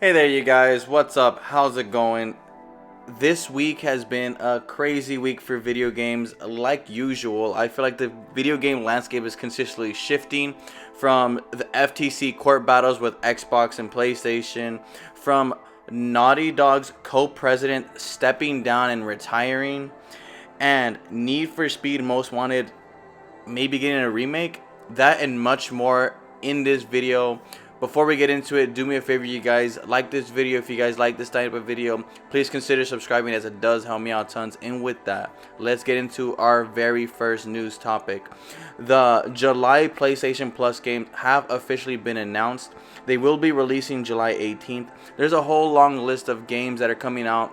Hey there, you guys. What's up? How's it going? This week has been a crazy week for video games. Like usual, I feel like the video game landscape is consistently shifting from the FTC court battles with Xbox and PlayStation, from Naughty Dog's co-president stepping down and retiring, and Need for Speed Most Wanted maybe getting a remake. That and much more in this video. Before we get into it, do me a favor, you guys, like this video. If you guys like this type of video, please consider subscribing, as it does help me out tons. And with that, let's get into our very first news topic. The July PlayStation Plus games have officially been announced. They will be releasing July 18th. There's a whole long list of games that are coming out.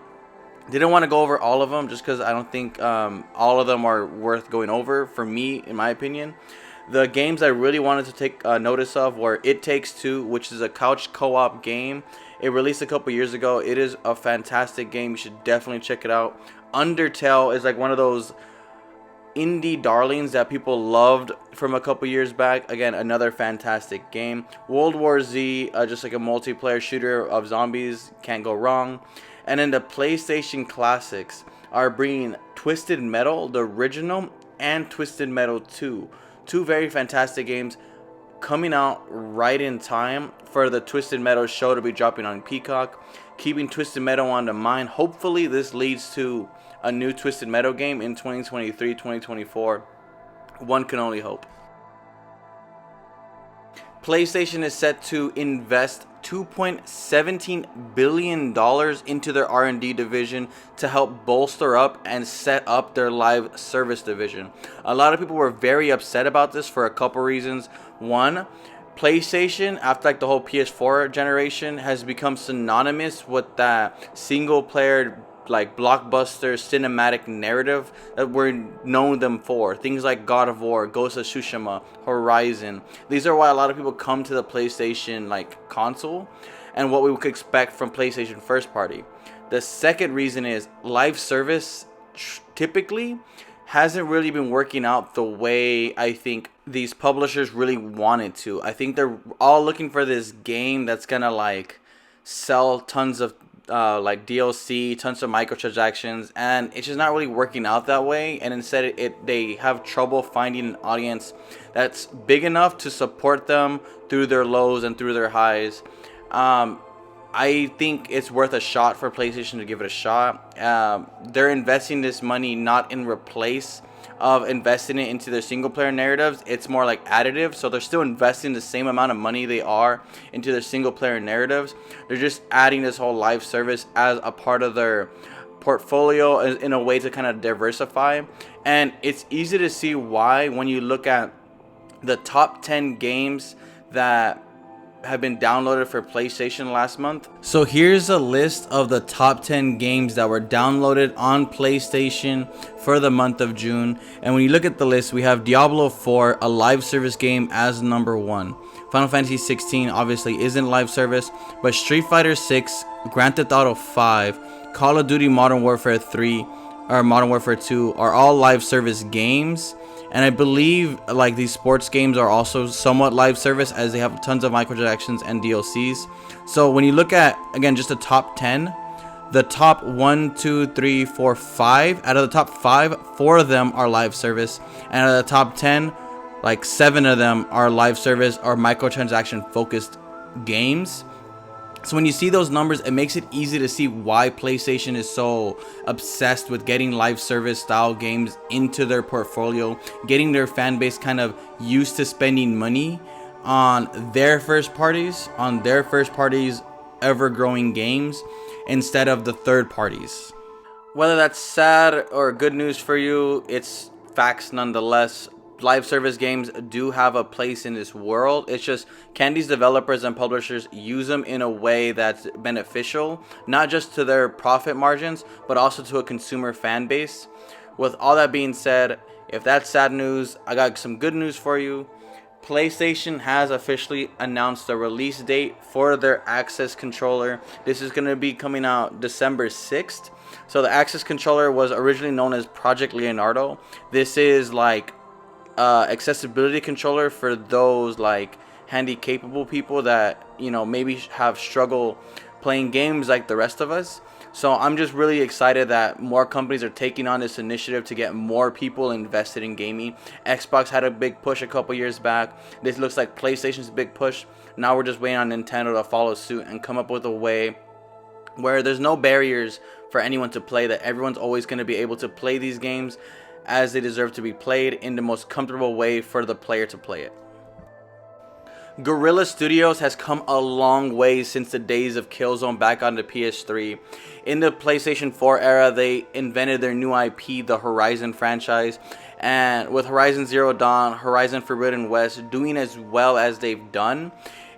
Didn't want to go over all of them just because I don't think all of them are worth going over for me, in my opinion. The games I really wanted to take notice of were It Takes Two, which is a couch co-op game. It released a couple years ago. It is a fantastic game. You should definitely check it out. Undertale is like one of those indie darlings that people loved from a couple years back. Again, another fantastic game. World War Z, just like a multiplayer shooter of zombies. Can't go wrong. And then the PlayStation Classics are bringing Twisted Metal, the original, and Twisted Metal 2. Two very fantastic games coming out right in time for the Twisted Metal show to be dropping on Peacock. Keeping Twisted Metal on the mind. Hopefully this leads to a new Twisted Metal game in 2023, 2024. One can only hope. PlayStation is set to invest $2.17 billion into their R&D division to help bolster up and set up their live service division. A lot of people were very upset about this for a couple reasons. One, PlayStation, after like the whole PS4 generation, has become synonymous with that single player like blockbuster cinematic narrative that we're known them for. Things like God of War, Ghost of Tsushima, Horizon. These are why a lot of people come to the PlayStation like console and what we could expect from PlayStation first party. The second reason is live service typically hasn't really been working out the way I think these publishers really wanted to. I think they're all looking for this game that's gonna like sell tons of like DLC, tons of microtransactions, and it's just not really working out that way. And instead, they have trouble finding an audience that's big enough to support them through their lows and through their highs. I think it's worth a shot for PlayStation to give it a shot. They're investing this money not in replace of investing it into their single player narratives. It's more like additive. So they're still investing the same amount of money they are into their single player narratives. They're just adding this whole live service as a part of their portfolio in a way to kind of diversify. And it's easy to see why when you look at the top 10 games that have been downloaded for PlayStation last month. So here's a list of the top 10 games that were downloaded on PlayStation for the month of June. And when you look at the list, we have Diablo 4, a live service game, as number 1. Final Fantasy 16 obviously isn't live service, but Street Fighter 6, Grand Theft Auto 5, Call of Duty Modern Warfare 3, or Modern Warfare 2 are all live service games. And I believe like these sports games are also somewhat live service, as they have tons of microtransactions and DLCs. So when you look at, again, just the top 10, the top 1, 2, 3, 4, 5, out of the top 5, 4 of them are live service. And out of the top 10, like 7 of them are live service or microtransaction focused games. So when you see those numbers, it makes it easy to see why PlayStation is so obsessed with getting live service style games into their portfolio, getting their fan base kind of used to spending money on their first parties, ever growing games, instead of the third parties. Whether that's sad or good news for you, it's facts nonetheless. Live service games do have a place in this world. It's just, can these developers and publishers use them in a way that's beneficial, not just to their profit margins, but also to a consumer fan base? With all that being said, if that's sad news, I got some good news for you. PlayStation has officially announced the release date for their Access controller. This is going to be coming out December 6th. So the Access controller was originally known as Project Leonardo. This is like accessibility controller for those like handy capable people that, you know, maybe have struggle playing games like the rest of us. So I'm just really excited that more companies are taking on this initiative to get more people invested in gaming. Xbox had a big push a couple years back. This looks like PlayStation's big push. Now we're just waiting on Nintendo to follow suit and come up with a way where there's no barriers for anyone to play, that everyone's always going to be able to play these games as they deserve to be played in the most comfortable way for the player to play it. Guerrilla Studios has come a long way since the days of Killzone back on the PS3. In the PlayStation 4 era, they invented their new IP, the Horizon franchise. And with Horizon Zero Dawn, Horizon Forbidden West doing as well as they've done,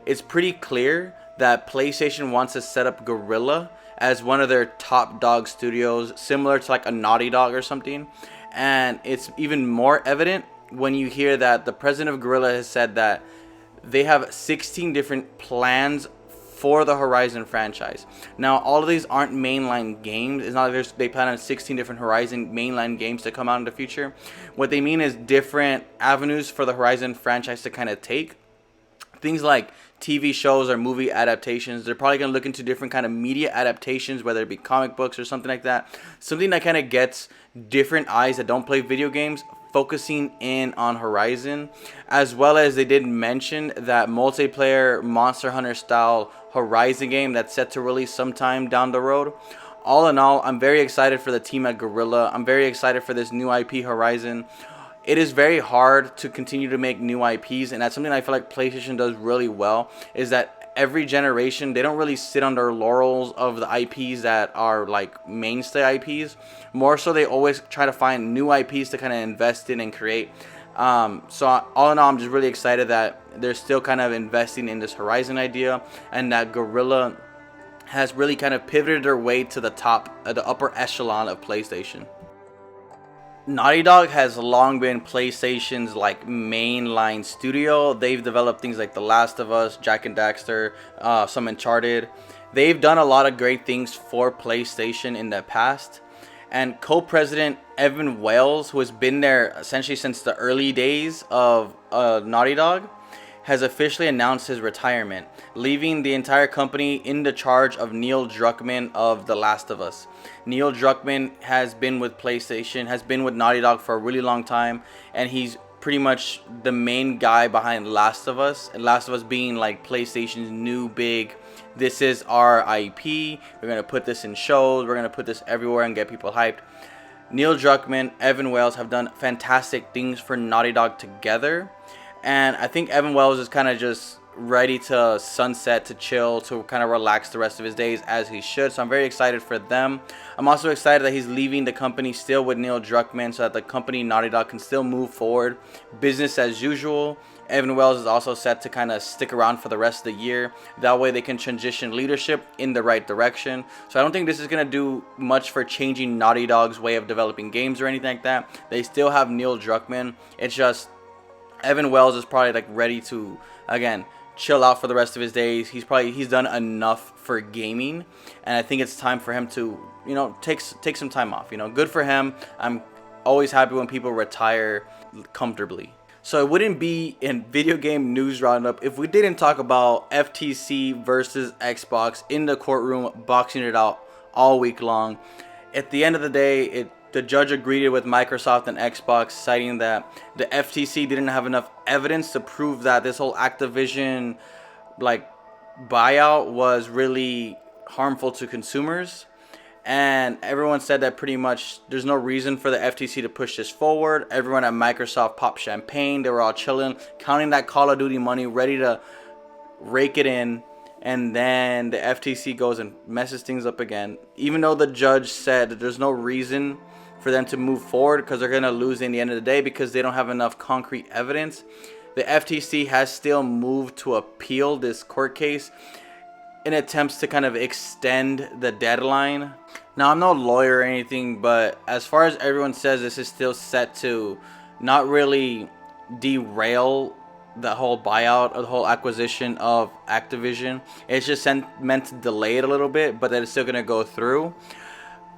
it's pretty clear that PlayStation wants to set up Guerrilla as one of their top dog studios, similar to like a Naughty Dog or something. And it's even more evident when you hear that the president of Guerrilla has said that they have 16 different plans for the Horizon franchise. Now, all of these aren't mainline games. It's not like they plan on 16 different Horizon mainline games to come out in the future. What they mean is different avenues for the Horizon franchise to kind of take. Things like TV shows or movie adaptations. They're probably going to look into different kind of media adaptations, whether it be comic books or something like that. Something that kind of gets different eyes that don't play video games focusing in on Horizon, as well as they did mention that multiplayer Monster Hunter style Horizon game that's set to release sometime down the road. All in all, I'm very excited for the team at Guerrilla. I'm very excited for this new IP Horizon. It is very hard to continue to make new IPs, and that's something I feel like PlayStation does really well, is that every generation, they don't really sit on their laurels of the IPs that are like mainstay IPs. More so, they always try to find new IPs to kind of invest in and create. So all in all, I'm just really excited that they're still kind of investing in this Horizon idea, and that Guerrilla has really kind of pivoted their way to the top, the upper echelon of PlayStation. Naughty Dog has long been PlayStation's like mainline studio. They've developed things like The Last of Us, Jak and Daxter, some Uncharted. They've done a lot of great things for PlayStation in the past. And co-president Evan Wells, who has been there essentially since the early days of Naughty Dog, has officially announced his retirement, leaving the entire company in the charge of Neil Druckmann of The Last of Us. Neil Druckmann has been with PlayStation, has been with Naughty Dog for a really long time, and he's pretty much the main guy behind Last of Us. And Last of Us being like PlayStation's new big, this is our IP, we're going to put this in shows, we're going to put this everywhere and get people hyped. Neil Druckmann, Evan Wells have done fantastic things for Naughty Dog together. And I think Evan Wells is kind of just ready to sunset, to chill, to kind of relax the rest of his days as he should. So I'm very excited for them. I'm also excited that he's leaving the company still with Neil Druckmann, so that the company Naughty Dog can still move forward, business as usual. Evan Wells is also set to kind of stick around for the rest of the year. That way they can transition leadership in the right direction. So I don't think this is going to do much for changing Naughty Dog's way of developing games or anything like that. They still have Neil Druckmann. It's just Evan Wells is probably like ready to, again, chill out for the rest of his days. He's done enough for gaming, and I think it's time for him to, take some time off. Good for him. I'm always happy when people retire comfortably. So it wouldn't be in video game news roundup if we didn't talk about FTC versus Xbox in the courtroom, boxing it out all week long. At the end of the day, the judge agreed with Microsoft and Xbox, citing that the FTC didn't have enough evidence to prove that this whole Activision buyout was really harmful to consumers. And everyone said that pretty much there's no reason for the FTC to push this forward. Everyone at Microsoft popped champagne. They were all chilling, counting that Call of Duty money, ready to rake it in. And then the FTC goes and messes things up again. Even though the judge said that there's no reason for them to move forward because they're going to lose in the end of the day because they don't have enough concrete evidence, the FTC has still moved to appeal this court case in attempts to kind of extend the deadline. Now, I'm no lawyer or anything, but as far as everyone says, this is still set to not really derail the whole buyout or the whole acquisition of Activision. It's just meant to delay it a little bit, but that it's still going to go through.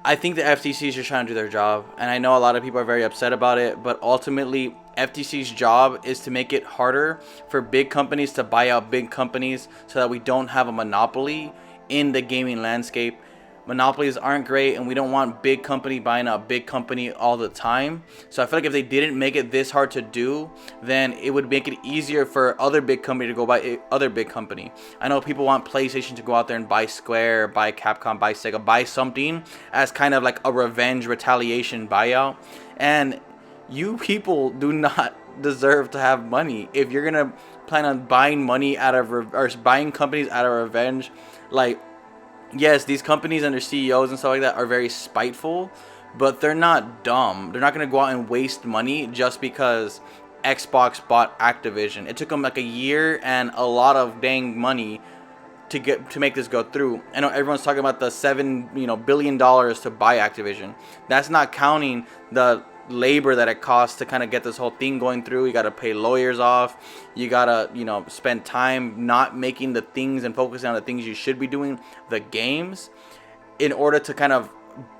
I think the FTC is just trying to do their job, and I know a lot of people are very upset about it, but ultimately FTC's job is to make it harder for big companies to buy out big companies so that we don't have a monopoly in the gaming landscape. Monopolies aren't great, and we don't want big company buying up big company all the time. So I feel like if they didn't make it this hard to do, then it would make it easier for other big company to go buy other big company. I know people want PlayStation to go out there and buy Square, buy Capcom, buy Sega, buy something as kind of like a revenge retaliation buyout. And you people do not deserve to have money. If you're gonna plan on buying money out of or buying companies out of revenge, like, yes, these companies and their CEOs and stuff like that are very spiteful, but they're not dumb. They're not going to go out and waste money just because Xbox bought Activision. It took them like a year and a lot of dang money to make this go through. I know everyone's talking about the $7 billion to buy Activision. That's not counting the labor that it costs to kind of get this whole thing going through. You got to pay lawyers off. You got to spend time not making the things and focusing on the things you should be doing, the games, in order to kind of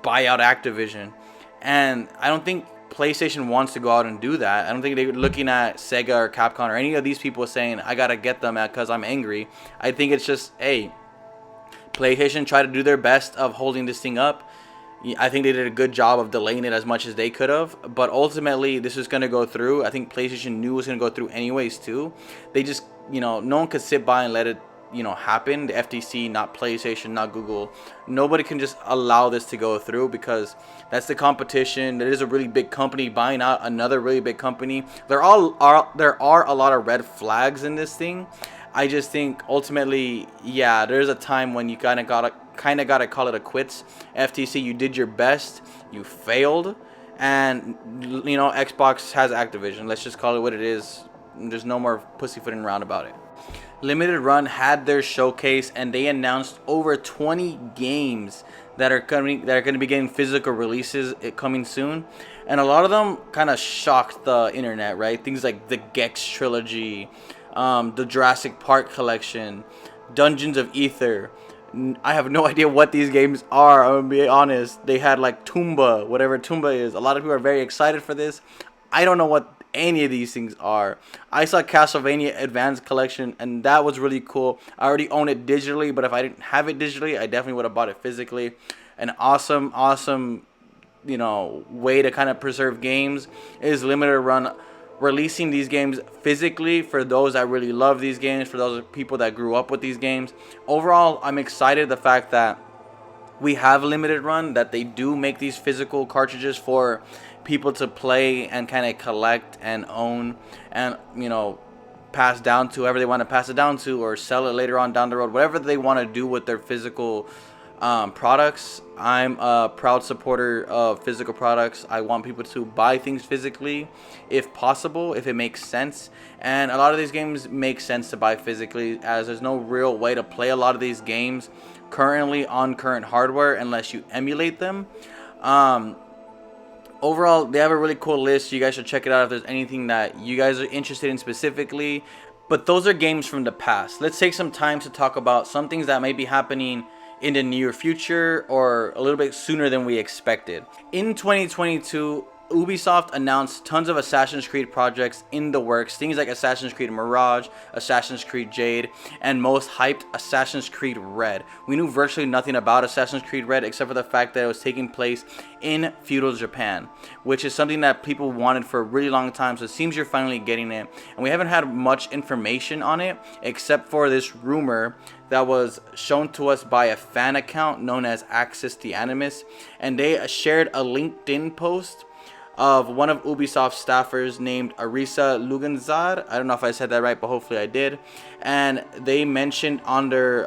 buy out Activision. And I don't think PlayStation wants to go out and do that. I don't think they're looking at Sega or Capcom or any of these people saying, I got to get them because I'm angry. I think it's just, hey, PlayStation tried to do their best of holding this thing up. I think they did a good job of delaying it as much as they could have. But ultimately, this is going to go through. I think PlayStation knew it was going to go through anyways, too. They just, no one could sit by and let it, happen. The FTC, not PlayStation, not Google. Nobody can just allow this to go through because that's the competition. There is a really big company buying out another really big company. There are a lot of red flags in this thing. I just think ultimately, yeah, there's a time when you kind of gotta call it a quits. FTC, you did your best, you failed, and Xbox has Activision. Let's just call it what it is. There's no more pussyfooting around about it. Limited Run had their showcase, and they announced over 20 games that are going to be getting physical releases coming soon, and a lot of them kind of shocked the internet, right? Things like the Gex trilogy, the Jurassic Park collection, Dungeons of Ether. I have no idea what these games are. I'm gonna be honest. They had like Tumba, whatever Tumba is. A lot of people are very excited for this. I don't know what any of these things are. I saw Castlevania Advanced Collection, and that was really cool. I already own it digitally, but if I didn't have it digitally, I definitely would have bought it physically. An awesome way to kind of preserve games is Limited Run releasing these games physically for those that really love these games, for those people that grew up with these games. Overall, I'm excited the fact that we have Limited Run, that they do make these physical cartridges for people to play and kind of collect and own and pass down to whoever they want to pass it down to, or sell it later on down the road, whatever they want to do with their physical products. I'm a proud supporter of physical products. I want people to buy things physically if possible, if it makes sense. And a lot of these games make sense to buy physically, as there's no real way to play a lot of these games currently on current hardware unless you emulate them. Overall, they have a really cool list. You guys should check it out if there's anything that you guys are interested in specifically. But those are games from the past. Let's take some time to talk about some things that may be happening in the near future or a little bit sooner than we expected. In 2022, Ubisoft announced tons of Assassin's Creed projects in the works, things like Assassin's Creed Mirage, Assassin's Creed Jade, and most hyped, Assassin's Creed Red. We knew virtually nothing about Assassin's Creed Red except for the fact that it was taking place in feudal Japan, which is something that people wanted for a really long time, so it seems you're finally getting it. And we haven't had much information on it except for this rumor that was shown to us by a fan account known as Axis the Animus, and they shared a LinkedIn post of one of Ubisoft's staffers named Arisa Luganzad. I don't know if I said that right, but hopefully I did. And they mentioned on their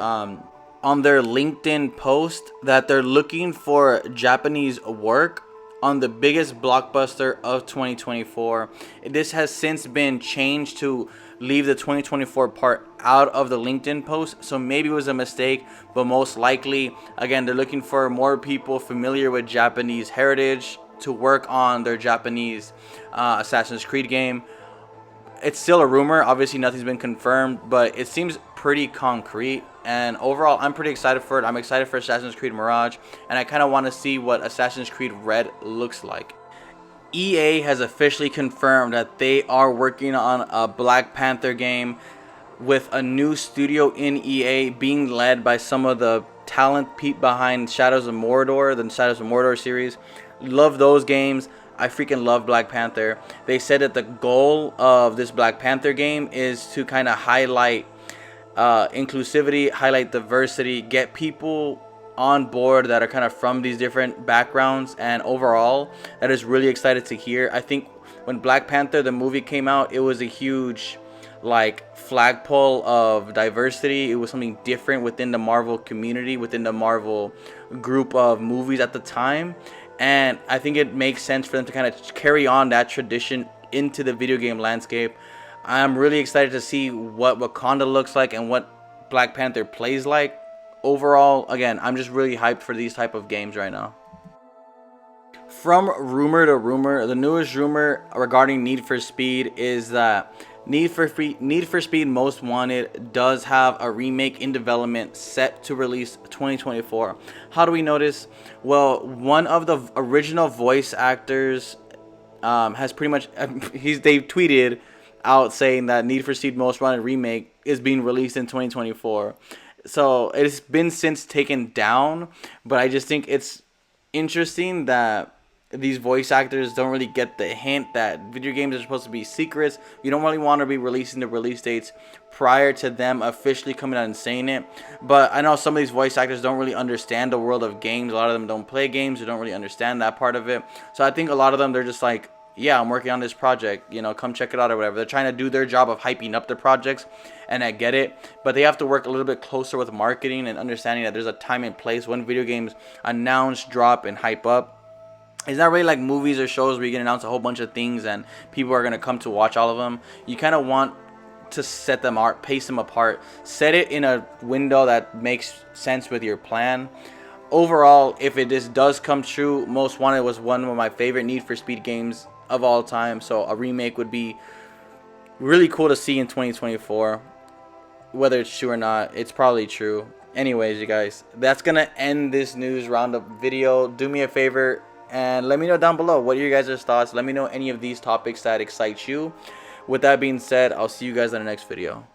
LinkedIn post that they're looking for Japanese work on the biggest blockbuster of 2024. This has since been changed to leave the 2024 part out of the LinkedIn post, so maybe it was a mistake, but most likely, again, they're looking for more people familiar with Japanese heritage to work on their Japanese Assassin's Creed game. It's still a rumor. Obviously, nothing's been confirmed, but it seems pretty concrete. And overall, I'm pretty excited for it. I'm excited for Assassin's Creed Mirage, and I kind of want to see what Assassin's Creed Red looks like. EA has officially confirmed that they are working on a Black Panther game. with a new studio in EA being led by some of the talent behind Shadows of Mordor, the Shadows of Mordor series. Love those games. I freaking love Black Panther. They said that the goal of this Black Panther game is to kind of highlight inclusivity, highlight diversity, get people on board that are kind of from these different backgrounds, and overall that is really excited to hear. I think when Black Panther the movie came out, it was a huge like flagpole of diversity. It was something different within the Marvel community, within the Marvel group of movies at the time, and I think it makes sense for them to kind of carry on that tradition into the video game landscape. I'm really excited to see what Wakanda looks like and what Black Panther plays like. Overall, again, I'm just really hyped for these type of games right now. From rumor to rumor, the newest rumor regarding Need for Speed is that Need for Speed Most Wanted does have a remake in development set to release 2024. How do we know this? Well, one of the original voice actors has pretty much they tweeted out saying that Need for Speed Most Wanted remake is being released in 2024. So it's been since taken down, but I just think it's interesting that these voice actors don't really get the hint that video games are supposed to be secrets. You don't really want to be releasing the release dates prior to them officially coming out and saying it. But I know some of these voice actors don't really understand the world of games. A lot of them don't play games. They don't really understand that part of it. So I think a lot of them, they're just like, yeah, I'm working on this project, you know, come check it out or whatever. They're trying to do their job of hyping up their projects, and I get it, but they have to work a little bit closer with marketing and understanding that there's a time and place when video games announce, drop, and hype up. It's not really like movies or shows where you can announce a whole bunch of things and people are going to come to watch all of them. You kind of want to set them apart, pace them apart, set it in a window that makes sense with your plan. Overall, if it just does come true, Most Wanted was one of my favorite Need for Speed games of all time, so a remake would be really cool to see in 2024. Whether it's true or not, it's probably true. Anyways, you guys, that's gonna end this news roundup video. Do me a favor and let me know down below what are your guys' thoughts. Let me know any of these topics that excite you. With that being said, I'll see you guys in the next video.